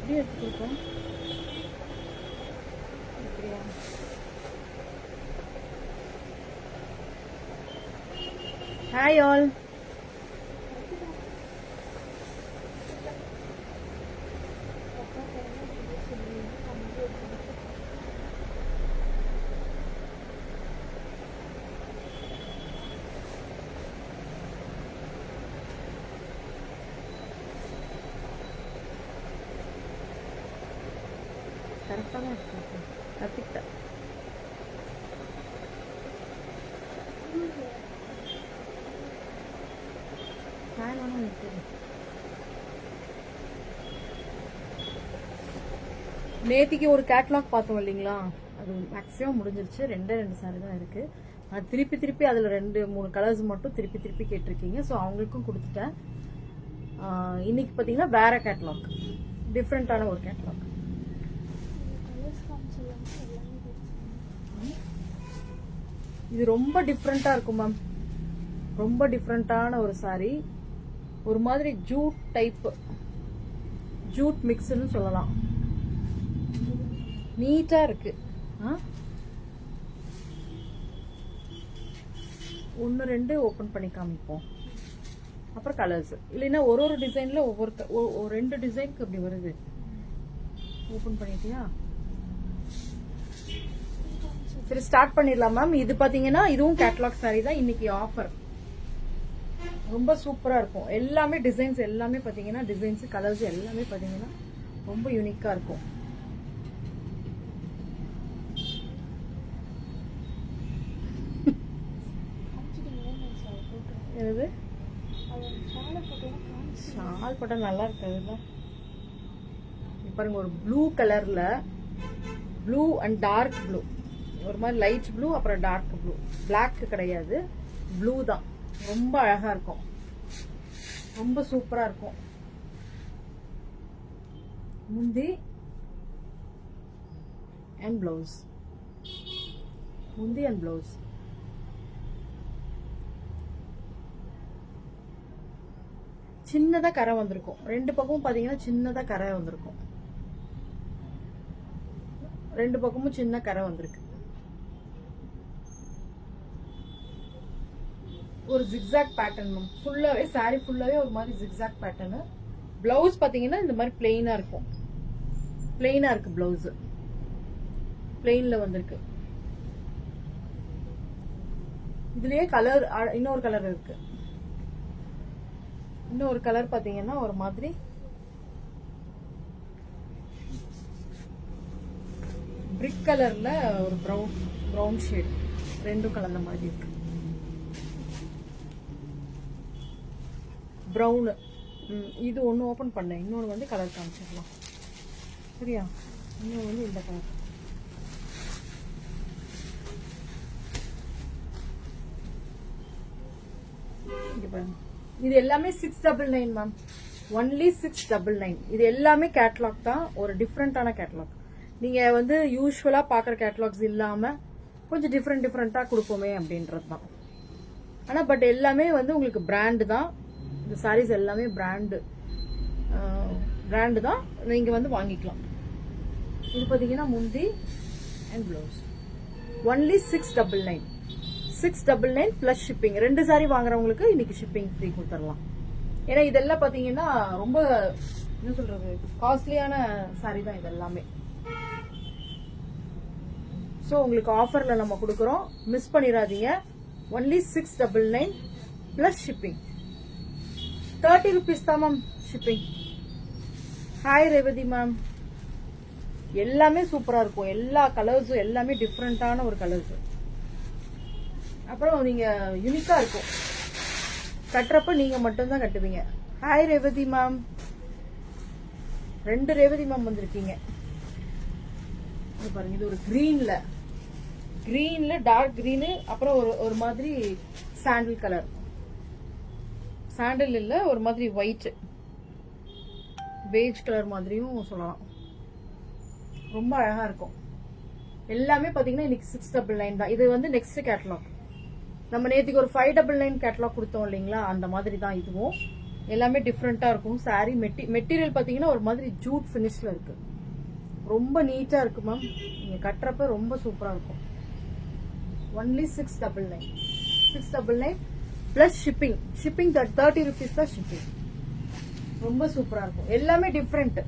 எப்படி எடுத்து கொடுப்போம்? அப்படியா? Hi all. கரெக்டாக தான் இருக்கு. கற்றுக்கிட்டேன். ஃபேன் ஒன்றும் இருக்கு. நேத்திக்கு ஒரு கேட்லாக் பார்த்தோம் இல்லைங்களா, அது மேக்ஸிமம் முடிஞ்சிருச்சு. 2 சாரி தான் இருக்கு. அது திருப்பி அதில் 2-3 கலர்ஸ் மட்டும் திருப்பி கேட்டிருக்கீங்க. ஸோ அவங்களுக்கும் கொடுத்துட்டேன். இன்னைக்கு பார்த்தீங்கன்னா வேற கேட்லாக், டிஃப்ரெண்டான ஒரு கேட்லாக். இது ரொம்ப டிஃப்ரெண்டா இருக்கும் மேம். ரொம்ப டிஃப்ரெண்டான ஒரு சாரி. ஒரு மாதிரி ஜூட் டைப், ஜூட் மிக்ஸ்னு சொல்லலாம். நீட்டா இருக்கு. 1-2 ஓபன் பண்ணி காமிப்போம். அப்புறம் கலர்ஸ் இல்லைன்னா ஒரு டிசைன்ல ஒவ்வொரு 2 டிசைனுக்கு இப்படி வருது. ஓபன் பண்ணிட்டியா? சரி, ஸ்டார்ட் பண்ணிடலாம் மேம். இது பாத்தீங்கன்னா இதுவும் கேட்லாக் சாரி தான். இன்னைக்கு ஆஃபர் ரொம்ப சூப்பரா இருக்கும். எல்லாமே டிசைன்ஸ் எல்லாமே பாத்தீங்கன்னா, டிசைன்ஸ் கலர்ஸ் எல்லாமே பாத்தீங்கன்னா ரொம்ப யூனிக்கா இருக்கும். என்னது ஷால் போட்டா நல்லா இருக்காதுல்ல? பாருங்க, ஒரு ப்ளூ கலர்ல, ப்ளூ அண்ட் டார்க் ப்ளூ, ஒரு மாதிரி லைட் ப்ளூ அப்புறம் டார்க் ப்ளூ. பிளாக் கிடையாது, ப்ளூ தான். ரொம்ப அழகா இருக்கும், ரொம்ப சூப்பரா இருக்கும். முந்தி அண்ட் பிளவுஸ், முந்தி அண்ட் பிளவுஸ். சின்னதா கரை வந்திருக்கும். 2 பக்கமும் பாத்தீங்கன்னா சின்னதா கரை வந்திருக்கும். 2 பக்கமும் சின்ன கரை வந்திருக்கு. ஒரு ஜிக்ஸாக் பேட்டர்ன் மேம். ஃபுல்லாவே சாரி ஃபுல்லாவே ஒரு மாதிரி ஜிக்ஸாக் பேட்டர்ன். பிளவுஸ் பாத்தீங்கன்னா இந்த மாதிரி பிளெயினா இருக்கும். பிளெயினா இருக்கு பிளவுஸ், பிளெயின்ல வந்திருக்கு. இதுலயே கலர், இன்னொரு கலர் இருக்கு. இன்னொரு கலர் பாத்தீங்கன்னா ஒரு மாதிரி பிரிக் கலர்ல ஒரு பிரவுன் ஷேட், 2 கலந்த மாதிரி இருக்கு. பிரவுன். இது ஒன்று ஓப்பன் பண்ணேன், இன்னொன்று வந்து கலர் காமிச்சிடலாம். சரியா? இன்னொன்று வந்து இந்த கலர். இங்க பாருங்க, இது எல்லாமே 699 மேம். ஒன்லி 699. இது எல்லாமே கேட்லாக் தான், ஒரு டிஃப்ரெண்டான கேட்லாக். நீங்க வந்து யூஸ்வலா பாக்குற கேட்லாக்ஸ் இல்லாம கொஞ்சம் டிஃப்ரெண்டா கொடுப்போமே அப்படின்றது தான். ஆனா பட் எல்லாமே வந்து உங்களுக்கு பிராண்ட் தான். இந்த சாரீஸ் எல்லாமே பிராண்டு தான். நீங்க வந்து வாங்கிக்கலாம். இது பாத்தீங்கன்னா முந்தி and blouse. Only 699. 699 plus shipping. 2 sari வாங்குறவங்களுக்கு இன்னைக்கு ஷிப்பிங் ஃப்ரீ கொடுத்துடலாம். ஏன்னா இதெல்லாம் பாத்தீங்கன்னா ரொம்ப என்ன சொல்றது, காஸ்ட்லியான சாரி தான் இது எல்லாமே. ஸோ உங்களுக்கு ஆஃபர்ல நம்ம கொடுக்குறோம், மிஸ் பண்ணிடாதீங்க. Only 699 plus shipping. 30 rupees தான் ma'am shipping. Hi Revathi ma'am. எல்லாமே சூப்பரா இருக்கும். எல்லா கலர்ஸும் எல்லாமே டிஃப்ரெண்டான ஒரு கலர்ஸ். அப்புறம் நீங்க யூனிக்கா இருக்கும். கட்டுறப்ப நீங்க மட்டும்தான் கட்டுவீங்க. Hi Revathi ma'am. 2 Revathi ma'am வந்திருக்கீங்க. பாருங்க, இது ஒரு கிரீன்ல டார்க் கிரீனு, அப்புறம் ஒரு மாதிரி சாண்டில் கலர். சாண்டில் இல்ல, ஒரு மாதிரி ஒயிட் பேஜ் கலர் மாதிரியும் சொல்லலாம். ரொம்ப அழகா இருக்கும். எல்லாமே பாத்தீங்கன்னா இன்னைக்கு 699 தான். இது வந்து நெக்ஸ்ட் கேட்டலாக். நம்ம நேற்றுக்கு ஒரு 599 கேட்டலாக் கொடுத்தோம் இல்லைங்களா, அந்த மாதிரி தான் இதுவும். எல்லாமே டிஃப்ரெண்டா இருக்கும். சாரி மெட்டீரியல் பாத்தீங்கன்னா ஒரு மாதிரி ஜூட் ஃபினிஷ்ல இருக்கு. ரொம்ப நீட்டா இருக்கு மேம். நீங்க கட்டுறப்ப ரொம்ப சூப்பரா இருக்கும். Only 699. 699 plus shipping. Shipping 30 rupees தான் ஷிப்பிங். ரொம்ப சூப்பரா இருக்கும். எல்லாமே டிஃப்ரெண்ட்.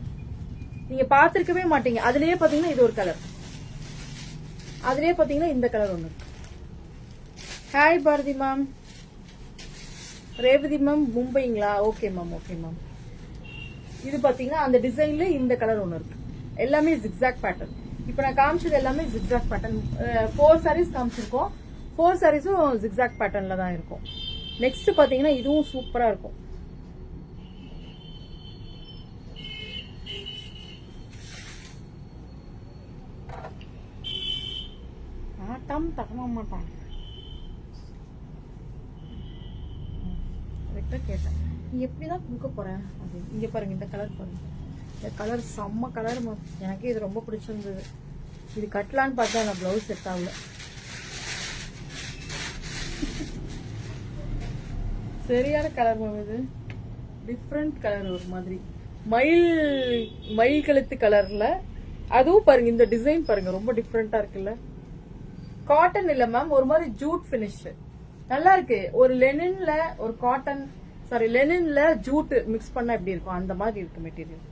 நீங்க பாத்திருக்கவே மாட்டீங்க. அதுலயே பாத்தீங்கன்னா இது ஒரு கலர், அதுலயே பாத்தீங்கன்னா இந்த கலர் ஒண்ணு. Hi Bharathi ma'am. Revathi ma'am மும்பைங்களா? Okay ma'am, okay ma'am. இது பாத்தீங்கன்னா அந்த டிசைன்ல இந்த கலர் ஒண்ணு இருக்கு. எல்லாமே ஜிக்ஸாக் பேட்டர்ன். இப்ப நான் காமிச்சது எல்லாமே ஜிக்ஸாக் பேட்டர்ன். 4 sarees காமிச்சிருக்கோம். 4 sareesம் ஜிக்ஸாக் பேட்டர்ன்ல தான் இருக்கும். நெக்ஸ்ட் பாத்தீங்கன்னா இதுவும் சூப்பரா இருக்கும். ஆட்டம் தகவ மாட்டான். கேட்டேன் நீ எப்படிதான் கொடுக்க போறேன் அப்படின்னு. இங்க பாருங்க, இந்த கலர் பாருங்க. இந்த கலர் செம்ம கலர். எனக்கு இது ரொம்ப பிடிச்சிருந்தது. இது கட்டலான்னு பார்த்தா நான் பிளவுஸ் செட் ஆகல. சரியான கலர் மேம். இது டிஃப்ரெண்ட் கலர், ஒரு மாதிரி மயில் கழுத்து கலர்ல. அதுவும் பாருங்க, இந்த டிசைன் பாருங்க, ரொம்ப டிஃப்ரெண்டா இருக்குல்ல. காட்டன் இல்ல மேம், ஒரு மாதிரி ஜூட் பினிஷ். நல்லா இருக்கு. ஒரு லெனின்ல ஒரு காட்டன், சாரி லெனின்ல ஜூட் மிக்ஸ் பண்ணா எப்படி இருக்கும் அந்த மாதிரி இருக்கு மெட்டீரியல்.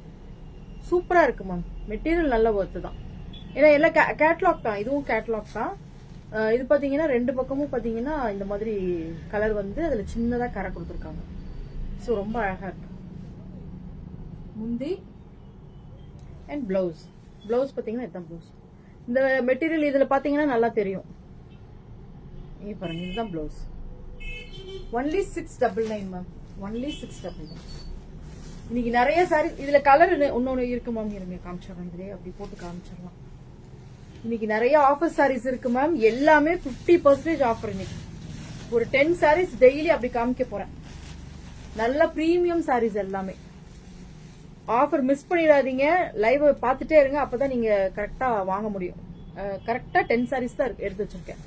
சூப்பரா இருக்கு மேம். மெட்டீரியல் நல்ல ஒர்த்து தான். ஏன்னா எல்லாம் கேட்லாக் தான். இதுவும் கேட்லாக் தான். இது பாத்தீங்கன்னா ரெண்டு பக்கமும் பாத்தீங்கன்னா இந்த மாதிரி கலர் வந்து அதுல சின்னதா கரை கொடுத்துருக்காங்க. ஸோ ரொம்ப அழகா இருக்கு. முந்தி அண்ட் பிளவுஸ். பிளவுஸ் பாத்தீங்கன்னா இதுதான் பிளவுஸ். இந்த மெட்டீரியல் இதுல பாத்தீங்கன்னா நல்லா தெரியும். இங்க பாருங்க, இதுதான் பிளவுஸ். Only 699 ma'am. ஒன்லி 699. இன்னைக்கு நிறைய சாரி இதுல கலர் இன்னொன்னு இருக்கு மேம். இருங்க காமிச்சிடறேன். இதுலயே அப்படி போட்டு காமிச்சிடலாம். இன்னைக்கு நிறைய ஆஃபர் சாரீஸ் இருக்கு மேம். எல்லாமே 50% ஆஃபர். இன்னைக்கு ஒரு 10 சாரீஸ் டெய்லி அப்படி காமிக்க போறேன். நல்ல பிரீமியம் சாரீஸ் எல்லாமே. ஆஃபர் மிஸ் பண்ணிடாதீங்க. லைவ் பார்த்துட்டே இருங்க. அப்பதான் நீங்க கரெக்டா வாங்க முடியும். கரெக்டா 10 சாரீஸ் தான் எடுத்து வச்சிருக்கேன்.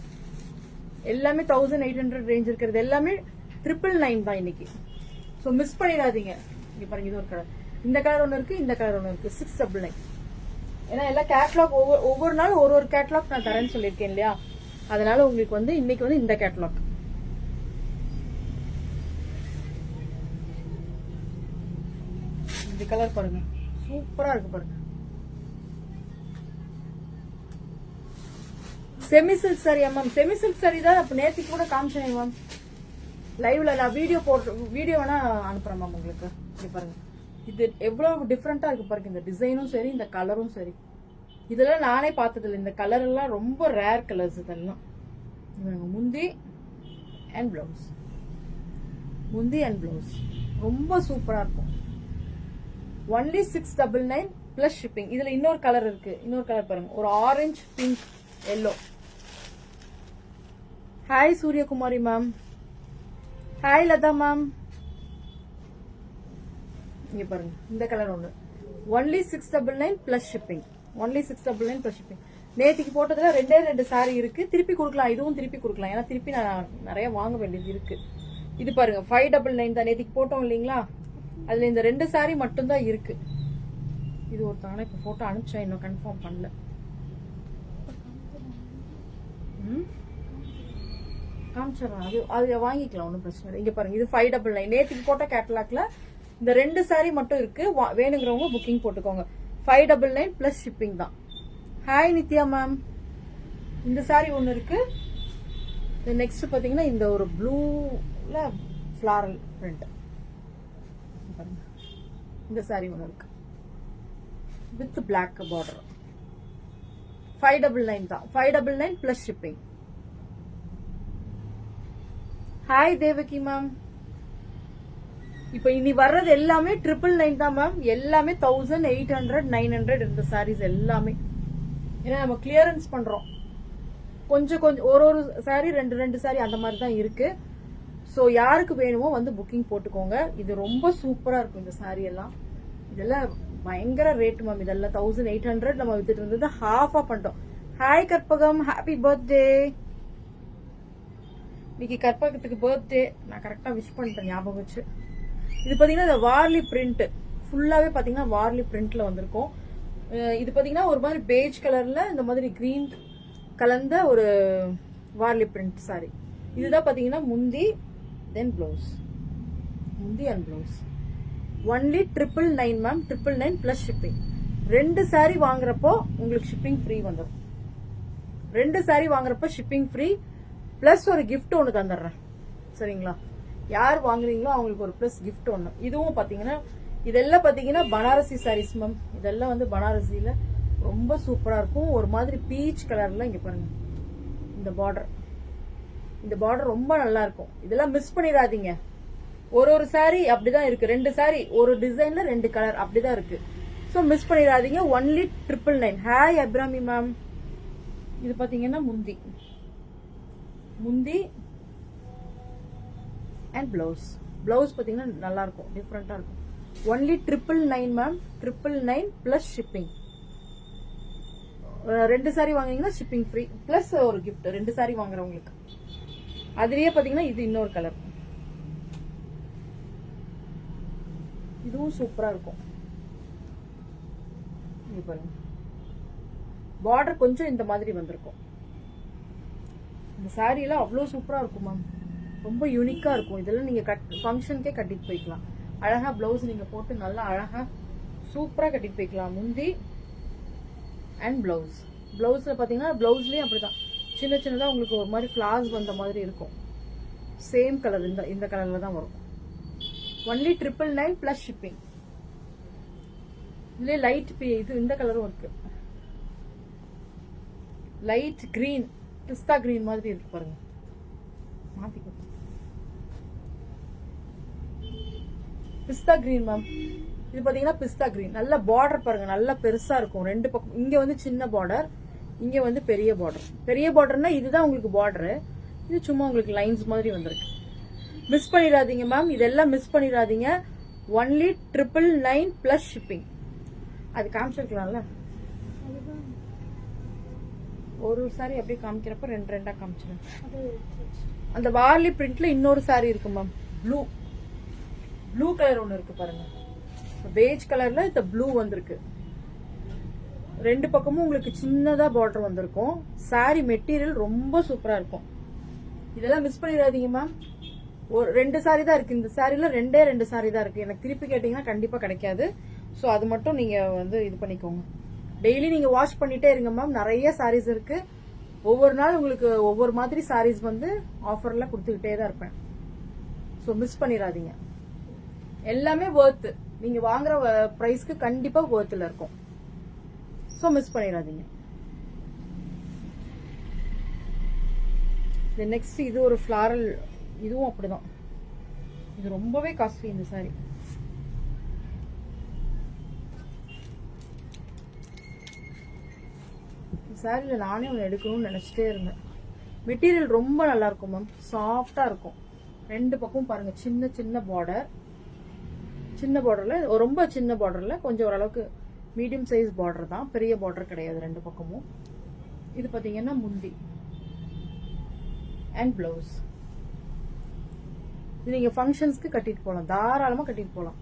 எல்லாமே 1800 ரேஞ்ச் இருக்கிறது எல்லாமே 999 தான் இன்னைக்கு. ஸோ மிஸ் பண்ணிடாதீங்க. இங்க பாருங்க, இது ஒரு கலர். இந்த கலர் ஒன்று இருக்கு, இந்த கலர் ஒன்று இருக்கு. 699. ஏன்னா எல்லாம் கேட்லாக் ஒவ்வொரு நாள் ஒரு கேட்லாக் நான் தரேன்னு சொல்லியிருக்கேன் இல்லையா? அதனால உங்களுக்கு வந்து இன்னைக்கு வந்து இந்த கேட்லாக். இந்த கலர் பாருங்க, சூப்பரா இருக்கு பாருங்க. செமி சில்க் சாரியா மேம்? செமி சில்க் சாரி தான் அப்ப நேத்திக்கு கூட காமிச்சேன் மேம் லைவ்ல. நான் வீடியோ வேணா அனுப்புறேன் மேம் உங்களுக்கு. இங்க பாருங்க, இது எவ்வளவு டிஃப்ரெண்டா இருக்கு பாருங்க. இந்த டிசைனும் சரி, இந்த கலரும் சரி. இதெல்லாம் நானே பார்த்தது இல்லை. இந்த கலர் எல்லாம் ரொம்ப ரேர் கலர்ஸ். இதெல்லாம் முந்தி அண்ட் பிளவுஸ். முந்தி அண்ட் பிளவுஸ் ரொம்ப சூப்பரா இருக்கும். Only 699 plus shipping. இதுல இன்னொரு கலர் இருக்கு. இன்னொரு கலர் பாருங்க, ஒரு orange, pink, yellow. Hi Suryakumari ma'am. Hi Latha ma'am. இங்க பாருங்க, இந்த கலர் ஒண்ணு. Only 699 plus shipping. Only 699 plus shipping. நேத்திக்கு போட்டதுல 2 சாரி இருக்கு. திருப்பி கொடுக்கலாம். இதுவும் திருப்பி கொடுக்கலாம். ஏன்னா திருப்பி நான் நிறைய வாங்க வேண்டியது இருக்கு. இது பாருங்க 599 தான். நேத்திக்கு போட்டோம் இல்லீங்களா? அதுல இந்த 2 சாரி மட்டும் தான் இருக்கு. இது ஒருத்தவங்க இப்ப போட்டோ அனுப்பிச்சா இன்னும் கன்ஃபார்ம் பண்ணல. காமிச்சிடறேன். அது வாங்கிக்கலாம், ஒன்றும் பிரச்சனை இல்லை. இங்க பாருங்க, இது 599. நேற்றுக்கு போட்ட கேட்டலாக்ல இந்த 2 சாரி மட்டும் இருக்கு. வேணுங்கிறவங்க புக்கிங் போட்டுக்கோங்க. 599 பிளஸ் ஷிப்பிங் தான். Hi Nithya ma'am. இந்த சாரி ஒன்று இருக்கு. நெக்ஸ்ட் பாத்தீங்கன்னா இந்த ஒரு ப்ளூல ஃபிளாரல் பிரிண்ட். பாருங்க, இந்த சாரி ஒன்று இருக்கு வித் பிளாக் பார்டர். 599 தான். 599 plus shipping. Hi Devaki ma'am. இப்ப இனி வர்றது எல்லாமே 999 தான் மேம். எல்லாமே 1800, 900 இந்த சாரீஸ் எல்லாமே. ஏன்னா நம்ம கிளியரன்ஸ் பண்றோம். கொஞ்சம் ஒரு சாரி 2 சாரி அந்த மாதிரி தான் இருக்கு. ஸோ யாருக்கு வேணுமோ வந்து புக்கிங் போட்டுக்கோங்க. இது ரொம்ப சூப்பரா இருக்கும். இந்த சாரி எல்லாம் இதெல்லாம் பயங்கர ரேட் மேம். இதெல்லாம் 1800 நம்ம வித்துட்டு இருந்தது ஹாஃபா பண்ணிட்டோம். Hi Karpagam, happy birthday. இன்னைக்கு கற்பகத்துக்கு பர்த்டே. நான் கரெக்டா விஷ் பண்ணிட்டேன் ஞாபகம் வச்சு. இது பாத்தீங்கன்னா இந்த வார்லி பிரிண்ட் ஃபுல்லாவே பாத்தீங்கன்னா வார்லி பிரிண்ட்ல வந்திருக்கும். இது பாத்தீங்கன்னா ஒரு மாதிரி பேஜ் கலர்ல இந்த மாதிரி கிரீன் கலந்த ஒரு வார்லி பிரிண்ட் சாரி. இதுதான் பாத்தீங்கன்னா முந்தி, தென் பிளவுஸ். முந்தி and blouse. Only 999 ma'am. 999 plus shipping. 2 sorry வாங்குறப்போ உங்களுக்கு ஷிப்பிங் ஃப்ரீ வந்துடும். 2 சாரி வாங்குறப்போ ஷிப்பிங் ஃப்ரீ பிளஸ் ஒரு கிஃப்ட் ஒன்று தந்துடுறேன். சரிங்களா? யார் வாங்குறீங்களோ அவங்களுக்கு ஒரு பிளஸ் கிஃப்ட் ஒன்று. இதுவும் பாத்தீங்கன்னா இதெல்லாம் பாத்தீங்கன்னா பனாரசி சாரீஸ் மேம். இதெல்லாம் வந்து பனாரசியில ரொம்ப சூப்பரா இருக்கும். ஒரு மாதிரி பீச் கலர்ல இங்க பாருங்க இந்த பார்டர். இந்த பார்டர் ரொம்ப நல்லா இருக்கும். இதெல்லாம் மிஸ் பண்ணிடாதீங்க. ஒரு சாரி அப்படிதான் இருக்கு. 2 சாரி ஒரு டிசைன்ல 2 கலர் அப்படிதான் இருக்கு. சோ மிஸ் பண்ணிடாதீங்க. ஒன்லி 999. Hi Abirami ma'am. இது பாத்தீங்கன்னா முந்தி, முந்தி அண்ட் பிளவுஸ். பிளவுஸ் பாத்தீங்கன்னா நல்லா இருக்கும், டிஃப்ரெண்டா இருக்கும். Only 999 ma'am. 999 plus shipping. 2 sorry வாங்குனீங்கன்னா ஷிப்பிங் ஃப்ரீ பிளஸ் ஒரு கிஃப்ட். 2 சாரி வாங்குறவங்களுக்கு. அதுலயே பாத்தீங்கன்னா இது இன்னொரு கலர். இதுவும் சூப்பரா இருக்கும். இது பாருங்க பார்டர் கொஞ்சம் இந்த மாதிரி வந்திருக்கும். இந்த சாரி எல்லாம் அவ்வளவு சூப்பரா இருக்கும் மேம். ரொம்ப யூனிக்கா இருக்கும். இதெல்லாம் நீங்க ஃபங்க்ஷனுக்கே கட்டிட்டு போய்க்கலாம். அழகா பிளவுஸ் நீங்க போட்டு நல்லா அழகா சூப்பரா கட்டிட்டு போய்க்கலாம். முந்தி அண்ட் பிளவுஸ். பிளவுஸ்ல பாத்தீங்கன்னா பிளவுஸ்லயும் அப்படிதான் சின்ன சின்னதா உங்களுக்கு ஒரு மாதிரி ஃபிளார்ஸ் வந்த மாதிரி இருக்கும். சேம் கலர் இந்த கலர்ல தான் வரும். Only 999 plus shipping. இதுல லைட் இது இந்த கலரும் இருக்கு. லைட் கிரீன், பிஸ்தா கிரீன் மாதிரி இருக்கு பாருங்க. மாத்திக்கோ. பிஸ்தா கிரீன் மேம். இது பாத்தீங்கன்னா பிஸ்தா கிரீன். நல்ல பார்டர் பாருங்க, நல்லா பெருசா இருக்கும். 2 பக்கம். இங்க வந்து சின்ன பார்டர், இங்க வந்து பெரிய பார்டர். பெரிய பார்டர்னா இதுதான் உங்களுக்கு பார்டர். இது சும்மா உங்களுக்கு லைன்ஸ் மாதிரி வந்திருக்கு. மிஸ் பண்ணிடாதீங்க மேம். இதெல்லாம் மிஸ் பண்ணிடாதீங்க. Only 999 plus shipping. அது காமிச்சிருக்கலாம்ல. ஒரு சாரி அப்படியே காமிக்கிறப்ப 2 காமிச்சிடும். அந்த வார்லி பிரிண்ட்ல இன்னொரு சாரி இருக்கு மேம். ப்ளூ, ப்ளூ கலர் ஒண்ணு இருக்கு பாருங்க. பேஜ் கலர்ல இந்த ப்ளூ வந்திருக்கு. 2 பக்கமும் உங்களுக்கு சின்னதா பார்டர் வந்திருக்கும். சாரி மெட்டீரியல் ரொம்ப சூப்பரா இருக்கும். இதெல்லாம் மிஸ் பண்ணிடாதீங்க மேம். ஒரு 2 சாரி தான் இருக்கு. இந்த சாரில 2 சாரி தான் இருக்கு. எனக்கு திருப்பி கேட்டீங்கன்னா கண்டிப்பா கிடைக்காது. சோ அது மட்டும் நீங்க வந்து இது பண்ணிக்கோங்க. டெய்லி நீங்க வாஷ் பண்ணிட்டே இருங்க மேம். நிறைய சாரீஸ் இருக்கு. ஒவ்வொரு நாள் உங்களுக்கு ஒவ்வொரு மாதிரி சாரீஸ் வந்து ஆஃபர்ல கொடுத்துக்கிட்டே தான் இருப்பேன். சோ மிஸ் பண்ணிடாதீங்க. எல்லாமே வர்த். நீங்க வாங்குற பிரைஸ்க்கு கண்டிப்பா வர்த்ல இருக்கும். சோ மிஸ் பண்ணிடாதீங்க. நெக்ஸ்ட் இது ஒரு ஃபிளாரல். இதுவும் அப்படிதான். இது ரொம்பவே காஸ்ட்லி இந்த சாரி. சாரில நானே ஒன்று எடுக்கணும்னு நினைச்சிட்டே இருந்தேன். மெட்டீரியல் ரொம்ப நல்லா இருக்கும் மேம். சாஃப்டா இருக்கும். 2 பக்கம் பாருங்க சின்ன சின்ன பார்டர். சின்ன பார்டர்ல, ரொம்ப சின்ன பார்டர்ல கொஞ்சம் ஓரளவுக்கு மீடியம் சைஸ் பார்டர் தான். பெரிய பார்டர் கிடையாது 2 பக்கமும். இது பாத்தீங்கன்னா முந்தி அண்ட் பிளவுஸ். இது நீங்க ஃபங்க்ஷன்ஸ்க்கு கட்டிட்டு போகலாம். தாராளமா கட்டிட்டு போகலாம்.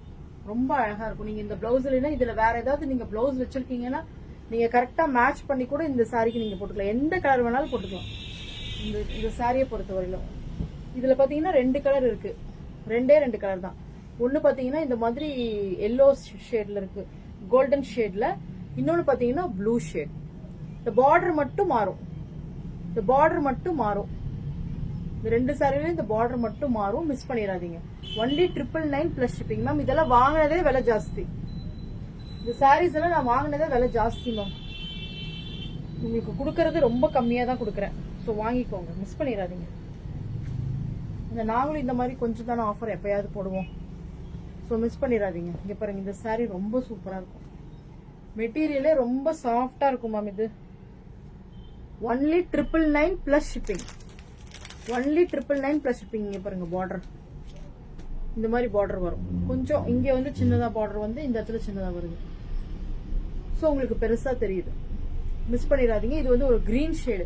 ரொம்ப அழகா இருக்கும். நீங்க இந்த பிளவுஸ் இல்லைன்னா இதுல வேற ஏதாவது நீங்க பிளவுஸ் வச்சிருக்கீங்கன்னா நீங்க கரெக்டா மேட்ச் பண்ணி கூட இந்த சாரிக்கு நீங்க போட்டுக்கலாம். எந்த கலர் வேணாலும் போட்டுக்கலாம். இந்த சாரியை பொறுத்தவரையிலும் இதுல பாத்தீங்கன்னா 2 கலர் இருக்கு. 2 கலர் தான். ஒன்னு பாத்தீங்கன்னா இந்த மாதிரி எல்லோ ஷேட்ல இருக்கு, கோல்டன் ஷேட்ல. இன்னொன்னு பாத்தீங்கன்னா ப்ளூ ஷேட். இந்த பார்டர் மட்டும் மாறும். இந்த பார்டர் மட்டும் மாறும். இந்த 2 சாரியிலும் இந்த பார்டர் மட்டும் மாறும். மிஸ் பண்ணிடாதீங்க. Only 999 plus shipping ma'am. இதெல்லாம் வாங்கினதே விலை ஜாஸ்தி. இந்த சாரீஸ் எல்லாம் நான் வாங்கினதே விலை ஜாஸ்தி மேம். உங்களுக்கு கொடுக்கறது ரொம்ப கம்மியா தான் கொடுக்குறேன். ஸோ வாங்கிக்கோங்க, மிஸ் பண்ணிடாதீங்க. நாங்களும் இந்த மாதிரி கொஞ்சம் தானே ஆஃபர் எப்பயாவது போடுவோம். ஸோ மிஸ் பண்ணிடாதீங்க. இங்க பாருங்க, இந்த சாரீ ரொம்ப சூப்பரா இருக்கும். மெட்டீரியலே ரொம்ப சாஃப்டா இருக்கும் மேம். இது only 999 plus shipping. Only 999 plus shipping. இங்க பாருங்க பார்டர் இந்த மாதிரி பார்டர் வரும். கொஞ்சம் இங்க வந்து சின்னதா பார்டர் வந்து இந்த இடத்துல சின்னதா வருது. ஸோ உங்களுக்கு பெருசா தெரியுது. மிஸ் பண்ணிடாதீங்க. இது வந்து ஒரு கிரீன் ஷேடு.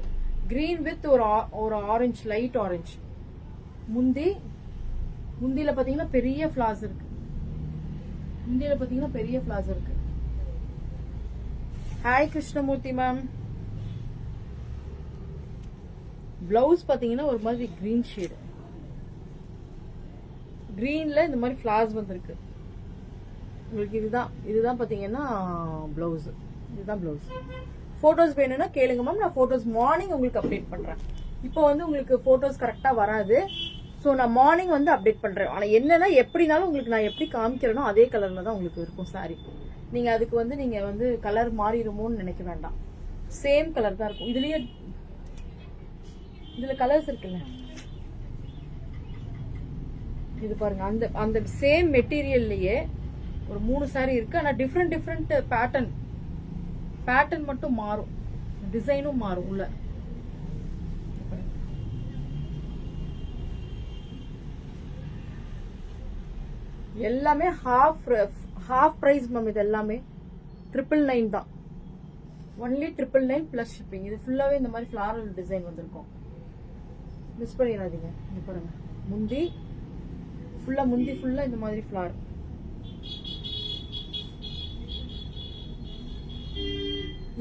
கிரீன் வித் ஒரு ஆரஞ்சு, லைட் ஆரஞ்சு. முந்தியில பாத்தீங்கன்னா பெரிய ஃபிளார்ஸ் இருக்கு. இந்தியில பாத்தீங்கன்னா பெரிய ஃபிளார்ஸ் இருக்கு. Hi Krishnamurthy ma'am. பிளவுஸ் பாத்தீங்கன்னா ஒரு மாதிரி கிரீன் ஷேடு, கிரீன்ல இந்த மாதிரி ஃபிளார்ஸ் வந்திருக்கு உங்களுக்கு. இதுதான் பாத்தீங்கன்னா பிளவுஸ். இதுதான் பிளவுஸ். போட்டோஸ் வேணும்னா கேளுங்க மேம், நான் போட்டோஸ் மார்னிங் உங்களுக்கு அப்டேட் பண்றேன். இப்போ வந்து உங்களுக்கு போட்டோஸ் கரெக்டா வராது, ஸோ நான் மார்னிங் வந்து அப்டேட் பண்றேன். ஆனா என்னன்னா எப்படினாலும் உங்களுக்கு நான் எப்படி காமிக்கிறேனோ அதே கலர்ல தான் உங்களுக்கு இருக்கும் சாரி. நீங்க அதுக்கு வந்து நீங்க வந்து கலர் மாறிடுமோன்னு நினைக்க வேண்டாம், சேம் கலர் தான் இருக்கும். இதுல கலர்ஸ் இருக்குல்ல, இது பாருங்க. அந்த சேம் மெட்டீரியல்லையே ஒரு 3 சாரி இருக்கு. ஆனா டிஃப்ரெண்ட் பேட்டர்ன் மட்டும் மாறும், டிசைனும் மாறும் உள்ள. எல்லாமே ஹாஃப் பிரைஸ் மேம். இது எல்லாமே 999 தான். Only 999 plus shipping. இது ஃபுல்லாவே இந்த மாதிரி ஃபிளாரல் டிசைன் வந்திருக்கும், மிஸ் பண்ணிடாதீங்க. இது பாருங்க, முந்தி ஃபுல்லா இந்த மாதிரி ஃபிளார்.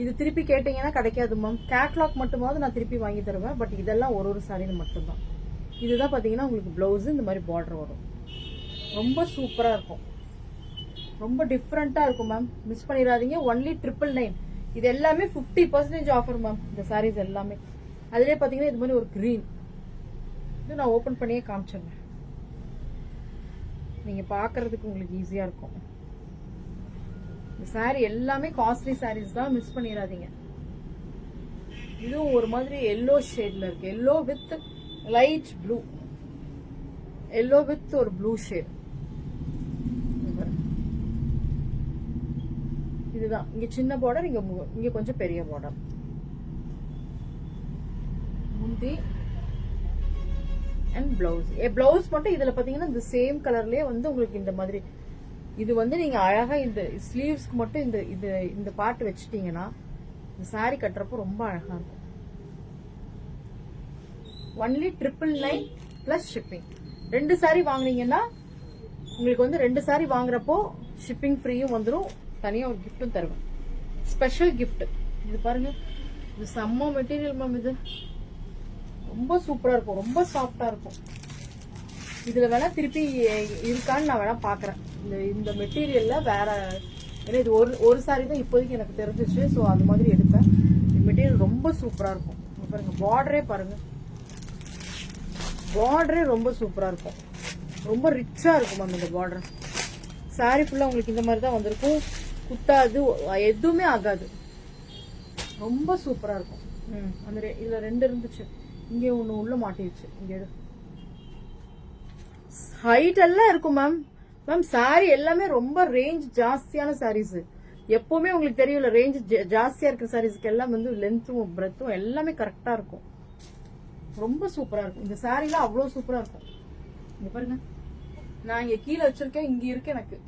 இது திருப்பி கேட்டீங்கன்னா கிடைக்காது மேம். கேட்லாக் மட்டுமாவது நான் திருப்பி வாங்கி தருவேன், பட் இதெல்லாம் ஒரு சாரின்னு மட்டும்தான். இதுதான் பாத்தீங்கன்னா உங்களுக்கு பிளவுஸ் இந்த மாதிரி பார்டர் வரும். ரொம்ப சூப்பரா இருக்கும், ரொம்ப டிஃப்ரெண்டா இருக்கும் மேம். மிஸ் பண்ணிடாதீங்க. ஒன்லி 999. இது எல்லாமே 50% ஆஃபர் மேம். இந்த சாரீஸ் எல்லாமே அதுலயே பாத்தீங்கன்னா இது மாதிரி ஒரு கிரீன். இது நான் ஓபன் பண்ணியே காமிச்சிடுறேன், நீங்க பாக்குறதுக்கு உங்களுக்கு ஈஸியா இருக்கும். இந்த சாரி எல்லாமே காஸ்ட்லி சாரீஸ் தான், மிஸ் பண்ணிடாதீங்க. இதுவும் ஒரு மாதிரி எல்லோ ஷேட்ல இருக்கு, yellow with light blue, yellow with ஒரு ப்ளூ ஷேட். இதுதான் இங்க சின்ன பார்டர், இங்க கொஞ்சம் பெரிய பார்டர். முந்தி அண்ட் பிளவுஸ். பிளவுஸ் மட்டும் இதுல பாத்தீங்கன்னா இந்த சேம் கலர்லயே வந்து உங்களுக்கு இந்த மாதிரி. இது வந்து நீங்க அழகா இந்த ஸ்லீவ்ஸ்க்கு மட்டும் இந்த பார்ட் வச்சுட்டீங்கன்னா இந்த சாரி கட்டுறப்போ ரொம்ப அழகா இருக்கும். Only 999 plus shipping. 2 சாரி வாங்குனீங்கன்னா உங்களுக்கு வந்து 2 சாரி வாங்குறப்போ ஷிப்பிங் ஃப்ரீயும் வந்துடும், தனியா ஒரு கிஃப்டும் தருவேன், ஸ்பெஷல் கிஃப்ட். இது பாருங்க, இது செம்ம மெட்டீரியல் மேம். இது ரொம்ப சூப்பரா இருக்கும், ரொம்ப சாஃப்டா இருக்கும். இதுல வேணா திருப்பி இருக்கான்னு நான் வேணா பாக்குறேன். இந்த மெட்டீரியல்ல வேற, ஏன்னா இது ஒரு சாரி தான் இப்போதைக்கு எனக்கு தெரிஞ்சிச்சு, ஸோ அது மாதிரி எடுப்பேன். இந்த மெட்டீரியல் ரொம்ப சூப்பரா இருக்கும். பாருங்க பார்டரே பாருங்க, பார்டரே ரொம்ப சூப்பரா இருக்கும், ரொம்ப ரிச்சா இருக்கும் மேம் இந்த பார்டர். சாரி ஃபுல்லா உங்களுக்கு இந்த மாதிரி தான் வந்திருக்கும், குத்தாது, எதுவுமே ஆகாது, ரொம்ப சூப்பரா இருக்கும். அந்த இதுல 2 இருந்துச்சு, இங்கே ஒண்ணு உள்ள மாட்டிடுச்சு. இங்க ஹைட் எல்லாம் இருக்கும் மேம். மேம் சாரி எல்லாமே ரொம்ப ரேஞ்ச் ஜாஸ்தியான சாரீஸ். எப்பவுமே உங்களுக்கு தெரியல, ரேஞ்ச் ஜாஸ்தியா இருக்கிற சாரீஸ்க்கு எல்லாம் வந்து லென்த்தும் பிரெத்தும் எல்லாமே கரெக்டா இருக்கும், ரொம்ப சூப்பரா இருக்கும். இந்த சாரிலாம் அவ்வளவு சூப்பரா இருக்கும். இங்க பாருங்க, நான் இங்க கீழே வச்சிருக்கேன், இங்க இருக்கு எனக்கு,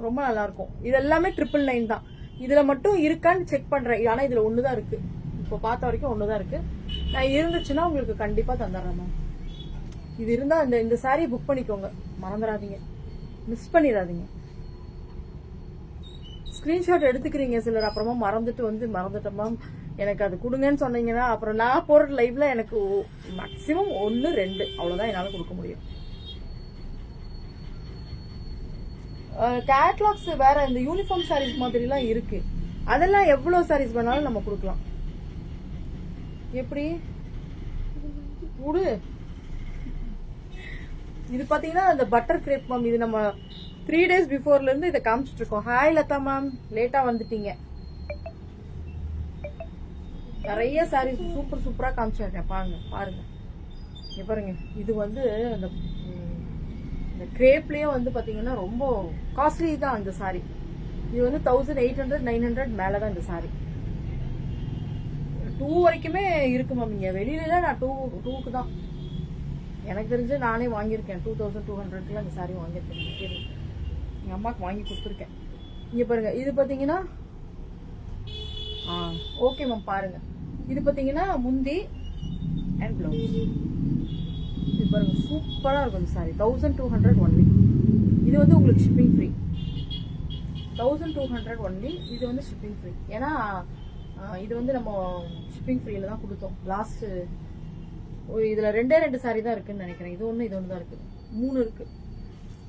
ரொம்ப நல்லா இருக்கும். இது எல்லாமே 999 தான். இதுல மட்டும் இருக்கான்னு செக் பண்றேன், ஆனா இதுல ஒண்ணுதான் இருக்கு, இப்போ பார்த்த வரைக்கும் ஒண்ணுதான் இருக்கு. நான் இருந்துச்சுன்னா உங்களுக்கு கண்டிப்பா தந்துடுறேன் மேம். இது இருந்தா இந்த சாரியை புக் பண்ணிக்கோங்க, மறந்துடாதீங்க, மிஸ் பண்ணிடாதீங்க. ஸ்கிரீன்ஷாட் எடுத்துக்கிறீங்க சிலர், அப்புறமா மறந்துட்டேன் மேம் எனக்கு அது கொடுங்கன்னு சொன்னீங்கன்னா அப்புறம் நான் போற லைவ்ல எனக்கு மேக்சிமம் 1 2 அவ்வளவுதான் என்னால கொடுக்க முடியும். கேட்லாக்ஸ் வேற இந்த யூனிஃபார்ம் சாரீஸ் மாதிரி எல்லாம் இருக்கு, அதெல்லாம் எவ்வளவு சாரீஸ் வேணாலும் நம்ம கொடுக்கலாம். எப்படி இது பாத்தீங்கன்னா இந்த பட்டர் கிரேப் மேம். இது நம்ம 3 days பிஃபோர்ல இருந்து இதை காமிச்சிட்டு இருக்கோம். ஹாய் லதா மேம், லேட்டா வந்துட்டீங்க. நிறைய சாரீஸ் சூப்பரா காமிச்சிருக்கேன், பாருங்க. இங்க பாருங்க, இது வந்து இந்த கிரேப்லயே வந்து பாத்தீங்கன்னா ரொம்ப காஸ்ட்லி தான் இந்த சாரி. இது வந்து 1800 900 மேலதான் இந்த சாரி. 2 வரைக்குமே இருக்கு மேம். இங்க வெளியில நான் 2க்கு தான் எனக்கு தெரிஞ்சு நானே வாங்கியிருக்கேன். 2200 இந்த சாரி வாங்கியிருக்கேன், எங்க அம்மாக்கு வாங்கி கொடுத்துருக்கேன். இங்க பாருங்க, இது பாத்தீங்கன்னா ஓகே மேம், பாருங்க. இது பாத்தீங்கன்னா முந்தி அண்ட் பிளவுஸ். இது பாருங்க சூப்பரா இருக்கும் இந்த சாரி. 1200 ஒன்லி. இது வந்து உங்களுக்கு ஷிப்பிங் ஃப்ரீ 1200 ஒன்லி. இது வந்து ஷிப்பிங் ஃப்ரீ. ஏன்னா இது வந்து நம்ம ஷிப்பிங் ஃப்ரீல தான் கொடுத்தோம் லாஸ்ட். இதுல 2 சாரி தான் இருக்குன்னு நினைக்கிறேன். இது ஒண்ணு தான் இருக்கு, 3 இருக்கு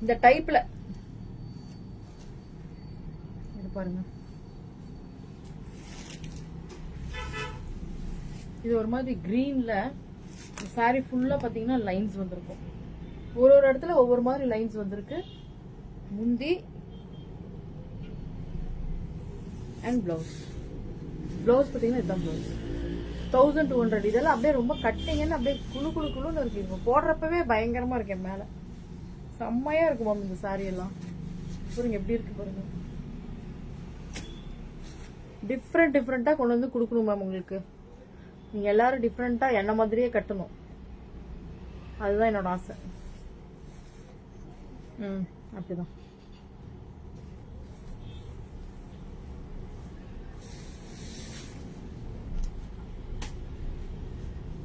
இந்த டைப்ல. இது பாருங்க, இது ஒரு மாதிரி கிரீன்ல சாரி ஃபுல்லா பாத்தீங்கன்னா லைன்ஸ் வந்திருக்கும். ஒரு இடத்துல ஒவ்வொரு மாதிரி லைன்ஸ் வந்திருக்கு. முந்தி அண்ட் பிளவுஸ். பிளவுஸ் பாத்தீங்கன்னா இதுதான் பிளவுஸ். 1200. இதெல்லாம் அப்படியே ரொம்ப கட்டிங்கன்னு அப்படியே குழு குழு குழுன்னு இருக்கு. இப்போ போடுறப்பவே பயங்கரமா இருக்கு. மேல செம்மையா இருக்கு மேம் இந்த சாரி எல்லாம். பாருங்க எப்படி இருக்கு பாருங்க. டிஃப்ரெண்டா கொண்டு வந்து கொடுக்கணும் மேம் உங்களுக்கு. நீங்க எல்லாரும் டிஃப்ரெண்டா என்ன மாதிரியே கட்டணும், அதுதான் என்னோட ஆசை. அப்படிதான்.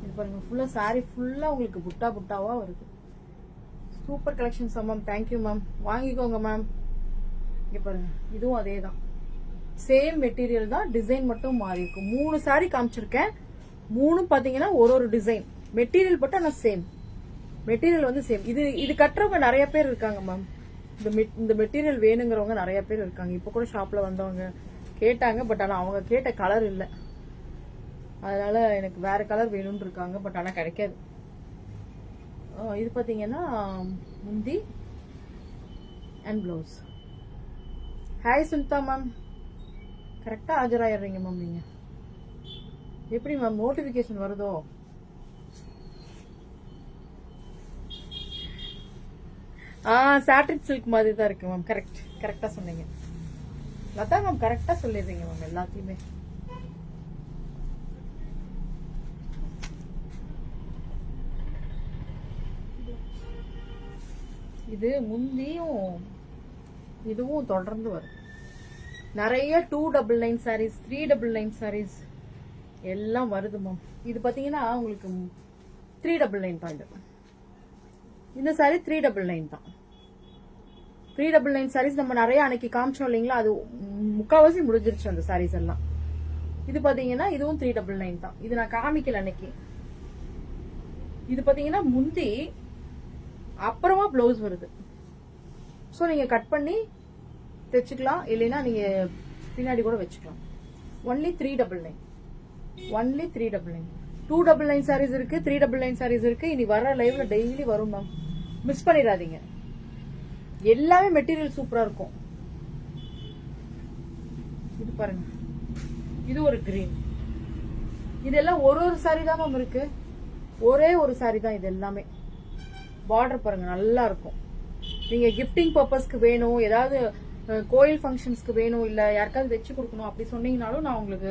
இது பாருங்க, ஃபுல்லா சாரி ஃபுல்லா உங்களுக்கு புட்டா புட்டாவா வருது. Super collections ma'am. Thank you ma'am, வாங்கிக்கோங்க மேம். இங்க பாருங்க, இதுவும் அதே தான், சேம் மெட்டீரியல் தான், டிசைன் மட்டும் மாறி இருக்கும். 3 சாரி காமிச்சிருக்கேன். 3 பாத்தீங்கன்னா ஒரு டிசைன், மெட்டீரியல் பட் ஆனா சேம் மெட்டீரியல் வந்து சேம். இது கட்டுறவங்க நிறைய பேர் இருக்காங்க மேம். இந்த மெட்டீரியல் வேணுங்கிறவங்க நிறைய பேர் இருக்காங்க. இப்ப கூட ஷாப்ல வந்தவங்க கேட்டாங்க. பட் ஆனா அவங்க கேட்ட கலர் இல்ல, அதனால எனக்கு வேற கலர் வேணும்னு இருக்காங்க. பட் ஆனா கிடைக்காது. இது பாத்தீங்கன்னா முந்தி and blouse. Hi Sunitha ma'am, கரெக்டா ஆஜராயிடுறீங்க மேம். நீங்க எப்படி மேம் நோட்டிபிகேஷன் வருதோ? சாட்ரிக் சில்க் மாதிரி தான் இருக்கு மேம். கரெக்டா சொன்னீங்க லதா மேம். கரெக்டா சொல்லிடுறீங்க மேம் எல்லாத்தையுமே. இது முந்தியும் இதுவும் தொடர்ந்து வரும். நிறைய 299 சாரீஸ், 399 சாரீஸ் எல்லாம் வருது மேம். இது பாத்தீங்கன்னா உங்களுக்கு 399 தான். இந்த சாரி 399 தான். 399 சாரீஸ் நம்ம நிறைய அன்னைக்கு காமிச்சோம் இல்லைங்களா, அது முக்காவாசி முடிஞ்சிருச்சு அந்த சாரீஸ் எல்லாம். இது பாத்தீங்கன்னா இதுவும் 399 தான். இது நான் காமிக்கல அன்னைக்கு. இது பாத்தீங்கன்னா முந்தி அப்புறமா பிளவுஸ் வருது. சோ நீங்க கட் பண்ணி தைச்சுக்கலாம், இல்லைன்னா நீங்க பின்னாடி கூட வச்சுக்கலாம். ஒன்லி 399. ஒன்லி 399. 299 சாரீஸ் இருக்கு, 399 சாரீஸ் இருக்கு. இனி வர லைவ்ல டெய்லி வரும் மேம், மிஸ் பண்ணிடாதீங்க. எல்லாமே மெட்டீரியல் சூப்பரா இருக்கும். இது பாருங்க, இது ஒரு கிரீன். இதெல்லாம் ஒரு சாரி தான் மேம் இருக்கு, ஒரே ஒரு சாரி தான் இது எல்லாமே. பார்டர் பாருங்க நல்லா இருக்கும். நீங்க கிஃப்டிங் பர்பஸ்க்கு வேணும், ஏதாவது கோயில் ஃபங்க்ஷன்ஸ்க்கு வேணும், இல்ல யாருக்காவது வச்சு கொடுக்கணும் அப்படி சொன்னீங்கனாலும் நான் உங்களுக்கு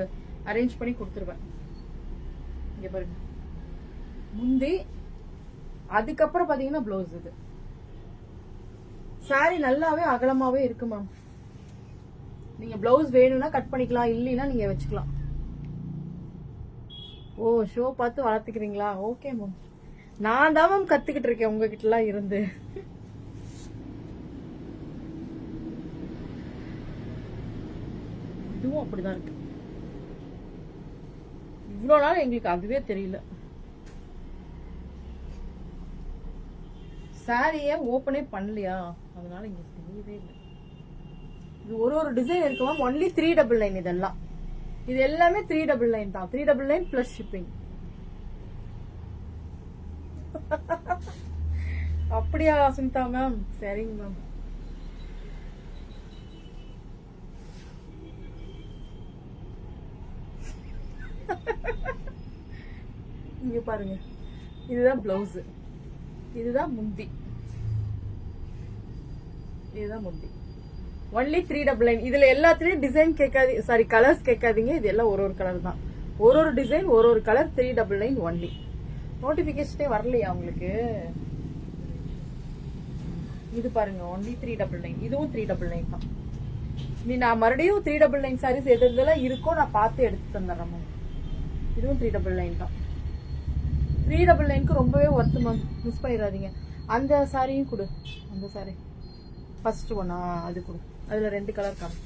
அரேஞ்ச் பண்ணி கொடுத்துருவேன். இங்க பாருங்க முந்தி, அதுக்கப்புறம் பாத்தீங்கன்னா பிளவுஸ். இது சாரி நல்லாவே அகலமாவே இருக்கு மேம். நீங்க பிளவுஸ் வேணும்னா கட் பண்ணிக்கலாம், இல்லைன்னா நீங்க வச்சுக்கலாம். ஓ, ஷோ பார்த்து வளர்த்துக்கிறீங்களா? Okay ma'am. நான் தான் மேம் கத்துக்கிட்டு இருக்கேன் உங்ககிட்ட எல்லாம் இருந்து. இதுவும் அப்படிதான் இருக்கு. இவ்வளவு நாள் எங்களுக்கு அதுவே தெரியல. சாரியே ஓபனே பண்ணலையா, அதனால இங்க தெரியவே இல்லை. இது ஒரு டிசைன் இருக்கு மேம். ஒன்லி 399. இதெல்லாம் இது எல்லாமே 399 தான். 399 பிளஸ் ஷிப்பிங். அப்படியா சுனிதா மேம்? சரிங்க மேம். இங்க பாருங்க, இதுதான் பிளவுஸ், இதுதான் முந்தி, இதுதான் முந்தி. ஒன்லி 399. இதுல எல்லாத்துலயும் டிசைன் கேட்காது, சாரி கலர்ஸ் கேட்காதீங்க. இது எல்லாம் ஒரு கலர் தான், ஒரு டிசைன் ஒரு கலர். 399 ஒன்லி. நோட்டிபிகேஷனே வரலையா உங்களுக்கு? இது பாருங்க, ஒன்லி 399. இதுவும் 399 தான். நீ நான் மறுபடியும் 399 சாரீஸ் எதெல்லாம் இருக்கோ நான் பார்த்து எடுத்து தந்துடுறேன். இதுவும் 399 தான். 399க்கு ரொம்பவே ஒர்த்து மேம், மிஸ் பண்ணிடாதீங்க. அந்த சாரியும் கொடு, அந்த சாரி ஃபர்ஸ்ட் ஒன்னா அது கொடு. அதுல 2 கலர் காமி.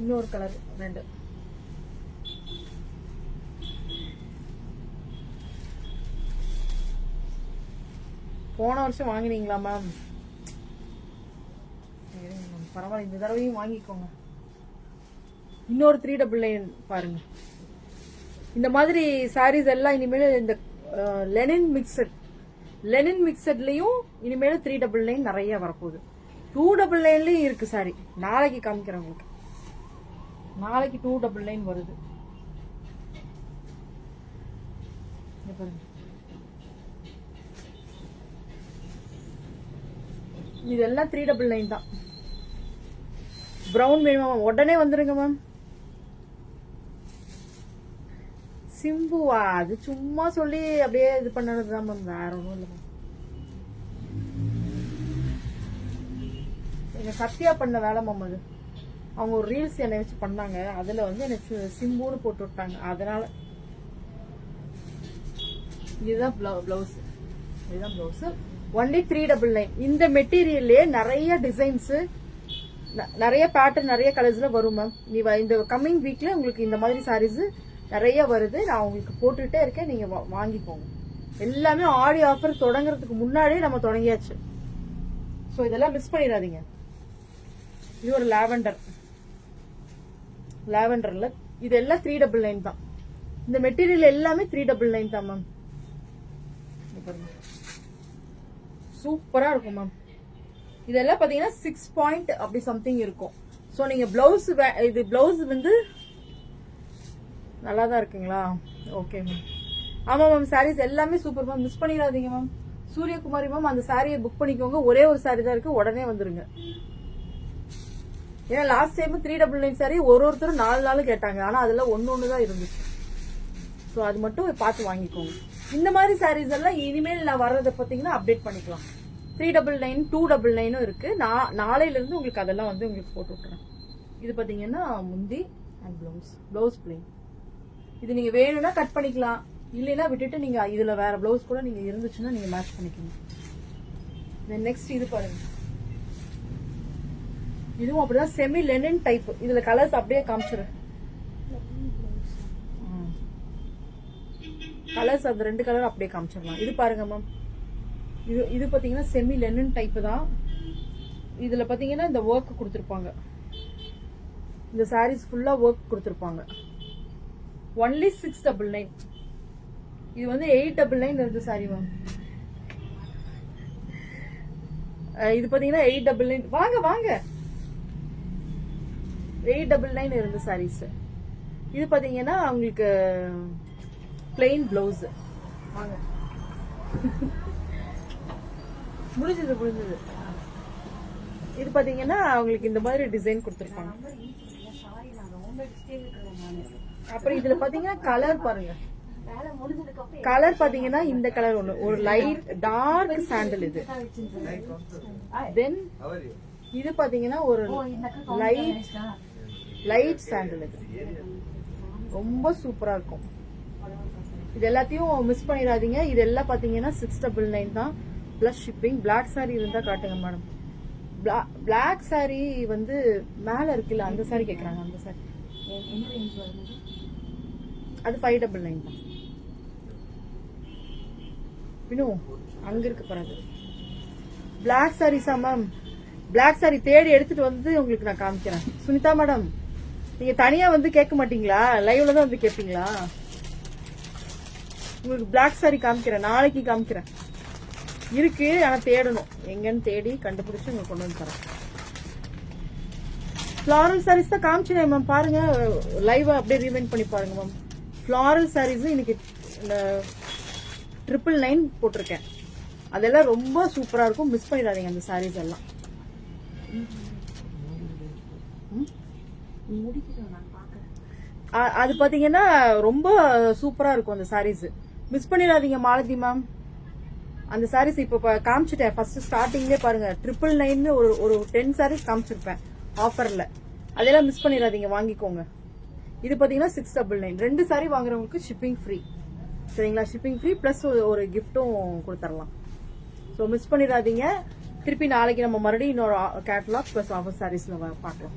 இன்னொரு கலர் 2. போன வருஷம் வாங்கினீங்களா மேம்? பரவாயில்ல, இந்த தடவையும் வாங்கிக்கோங்க. இன்னொரு 399 பாருங்க. இந்த மாதிரி சாரீஸ் எல்லாம் இனிமேல் இந்த லெனின் மிக்சட்லயும் இனிமேல் 399 நிறைய வரப்போகுது. 299லயும் இருக்கு சாரி. நாளைக்கு காமிக்கிறேன் உங்களுக்கு. நாளைக்கு 299 வருது. பாருங்க, இதெல்லாம் 399 தான். பிரவுன் வேணுமா? உடனே வந்துருங்க மேம். சிம்புவா? அது சும்மா சொல்லி அப்படியே இது பண்ணதுதான் மேம், வேற ஒன்றும் இல்லை மேம். எங்க சத்யா பண்ண வேலை மேம் அது. அவங்க ஒரு ரீல்ஸ் என்னை வச்சு பண்ணாங்க. அதுல வந்து எனக்கு சிம்புன்னு போட்டு விட்டாங்க. அதனால இதுதான் பிளவுஸ். இதுதான் பிளவுஸ். ஒன்லி 399. இந்த மெட்டீரியல்லே நிறைய டிசைன்ஸ், நிறைய பேட்டர்ன், நிறைய கலர்ஸ்ல வரும் மேம். இந்த கம்மிங் வீக்ல உங்களுக்கு இந்த மாதிரி சாரீஸ் நிறைய வருது. நான் உங்களுக்கு போட்டுட்டே இருக்கேன், நீங்க வாங்கிக்கோங்க. எல்லாமே ஆடி ஆஃபர் தொடங்குறதுக்கு முன்னாடியே நம்ம தொடங்கியாச்சு. ஸோ இதெல்லாம் மிஸ் பண்ணிடாதீங்க. இது ஒரு லாவெண்டர்ல இது எல்லாம் 399 தான். இந்த மெட்டீரியல் எல்லாமே 399 தான் மேம். சூப்பரா இருக்கும் மேம். இதெல்லாம் பாத்தீங்கன்னா 6 பாயிண்ட் அப்படி சம்திங் இருக்கும். ஸோ நீங்க பிளவுஸ், இது பிளவுஸ் வந்து நல்லா தான் இருக்குங்களா? Okay ma'am. ஆமா மேம், சாரீஸ் எல்லாமே சூப்பர் மேம். மிஸ் பண்ணிடாதீங்க மேம். சூரியகுமாரி மேம், அந்த சாரியை புக் பண்ணிக்கோங்க. ஒரே ஒரு சாரி தான் இருக்கு, உடனே வந்துருங்க. ஏன்னா லாஸ்ட் டைம் 399 சாரி ஒருத்தரும் 4 நாள் கேட்டாங்க. ஆனா அதுல ஒன்னு தான் இருந்துச்சு. ஸோ அது மட்டும் பார்த்து வாங்கிக்கோங்க. இந்த மாதிரி சாரீஸ் எல்லாம் இனிமேல் நான் வர்றதை பார்த்தீங்கன்னா அப்டேட் பண்ணிக்கலாம். 399, 299 இருக்கு. நாளையில இருந்து உங்களுக்கு அதெல்லாம் வந்து உங்களுக்கு போட்டு விட்டுறேன். இது பாத்தீங்கன்னா முந்தி அண்ட் பிளவுஸ் பிளெயின். இது நீங்க வேணும்னா கட் பண்ணிக்கலாம், இல்லைன்னா விட்டுட்டு நீங்க இதுல வேற பிளவுஸ் கூட நீங்க இருந்துச்சுன்னா நீங்க மேட்ச் பண்ணிக்கணும். நெக்ஸ்ட் இது பாருங்க. இதுவும் அப்படிதான் செமி லெனின் டைப். இதுல கலர்ஸ் அப்படியே காமிச்சிடுறேன். கலர்ஸ் அந்த 2 கலர் அப்படியே காமிச்சிடலாம். இது பாருங்க மேம். இது பாத்தீங்கன்னா செமி லெனின் டைப் தான். இதுல பாத்தீங்கன்னா இந்த ஒர்க் கொடுத்துருப்பாங்க. இந்த சாரீஸ் ஃபுல்லா ஒர்க் கொடுத்துருப்பாங்க. ஒன்லி 699. இது வந்து 899 இருக்கு சாரி மேம். இது பாத்தீங்கன்னா 899. வாங்க 899 இருந்து சாரீஸ். இது பாத்தீங்கன்னா உங்களுக்கு பிளெயின் பிளவுஸ். வாங்க, முடிஞ்சது. இது பாத்தீங்கன்னா உங்களுக்கு இந்த மாதிரி டிசைன் கொடுத்துருப்பாங்க. அப்புறம் இதுல பாத்தீங்கன்னா கலர் பாருங்க. கலர் பாத்தீங்கன்னா இந்த கலர் ஒண்ணு, ஒரு லைட் டார்க் சாண்டல். இது தென் இது பாத்தீங்கன்னா ஒரு லைட் சாண்டல். இது ரொம்ப சூப்பரா இருக்கும். இது எல்லாத்தையும் மிஸ் பண்ணிடாதீங்க. இது எல்லாம் பாத்தீங்கன்னா 699 தான் பிளஸ் ஷிப்பிங். பிளாக் சாரி இருந்தா காட்டுங்க மேடம். பிளாக் சாரி வந்து மேல இருக்குல்ல, அந்த சாரி கேக்குறாங்க. அந்த சாரி அது 599 தான். இன்னும் அங்க இருக்கு பாருங்க பிளாக் சாரீஸா மேம். பிளாக் சாரி தேடி எடுத்துட்டு வந்து உங்களுக்கு நான் காமிக்கிறேன். சுனிதா மேடம், நீங்க தனியா வந்து கேட்க மாட்டீங்களா? லைவ்ல தான் வந்து கேட்பீங்களா? உங்களுக்கு பிளாக் சாரி காமிக்கிறேன், நாளைக்கு காமிக்கிறேன். இருக்கு, ஆனா தேடணும். எங்கன்னு தேடி கண்டுபிடிச்சு உங்களுக்கு கொண்டு வந்து தரேன். ஃபிளாரல் சாரீஸ் தான் காமிச்சினேன் மேம். பாருங்க, லைவ் அப்படியே ரீவைண்ட் பண்ணி பாருங்க மேம். ஃபிளாரல் சாரீஸ் இன்னைக்கு 999 போட்டிருக்கேன். அதெல்லாம் ரொம்ப சூப்பரா இருக்கும். மிஸ் பண்ணிடாதீங்க அந்த சாரீஸ் எல்லாம். அது பாத்தீங்கன்னா ரொம்ப சூப்பரா இருக்கும் அந்த சாரீஸ். மிஸ் பண்ணிடாதீங்க மாலதி மேம். அந்த சாரீஸ் இப்ப காமிச்சிட்டேன். ஃபர்ஸ்ட் ஸ்டார்டிங்லேயே பாருங்க 999 ஒரு 10 சாரீஸ் காமிச்சிருப்பேன் ஆஃபர்ல. அதெல்லாம் மிஸ் பண்ணிடாதீங்க, வாங்கிக்கோங்க. இது பாத்தீங்கன்னா 699. 2 சாரி வாங்குறவங்களுக்கு ஷிப்பிங் ஃப்ரீ. சரிங்களா? ஷிப்பிங் ஃப்ரீ பிளஸ் ஒரு கிஃப்டும் கொடுத்துடலாம். ஸோ மிஸ் பண்ணிடாதீங்க. திருப்பி நாளைக்கு நம்ம மறுபடியும் இன்னொரு கேட்டலாக் பிளஸ் ஆஃபர் சாரீஸ்ல பார்க்கலாம்.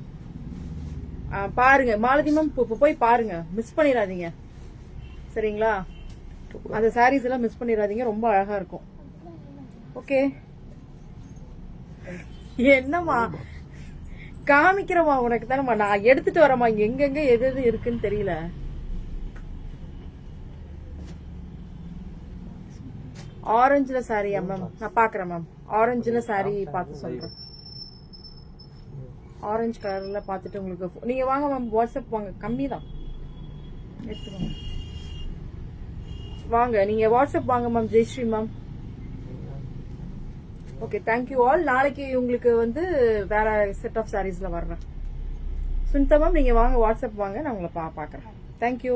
பாருங்க மாலதி மேம், இப்போ போய் பாருங்க, மிஸ் பண்ணிடாதீங்க சரிங்களா? அந்த சாரீஸ் எல்லாம் மிஸ் பண்ணிடாதீங்க, ரொம்ப அழகா இருக்கும். ஓகே, என்னம்மா காமிக்கிறமா உனக்கு தானம்மா, நான் எடுத்துட்டு வரமா, எங்கெங்க எது எது இருக்குன்னு தெரியல. ஆரஞ்சுல சாரியா மேம்? நான் பாக்குறேன் மேம், ஆரஞ்சுல சாரி பார்த்து சொல்றேன். ஆரஞ்சு கலர்ல பாத்துட்டு உங்களுக்கு நீங்க வாங்க மேம், வாட்ஸ்அப் வாங்க, கம்மி தான் எடுத்துக்கோங்க. வாங்க நீங்க வாட்ஸ்அப் வாங்க ma'am. Jayashree ma'am. Okay, thank you all. நாளைக்கு உங்களுக்கு வந்து வேற செட் ஆஃப் சாரீஸ்ல வர்றேன். சுனிதா மேம் நீங்க வாங்க, வாட்ஸ்அப் வாங்க, நான் உங்களை பாக்குறேன். தேங்க்யூ.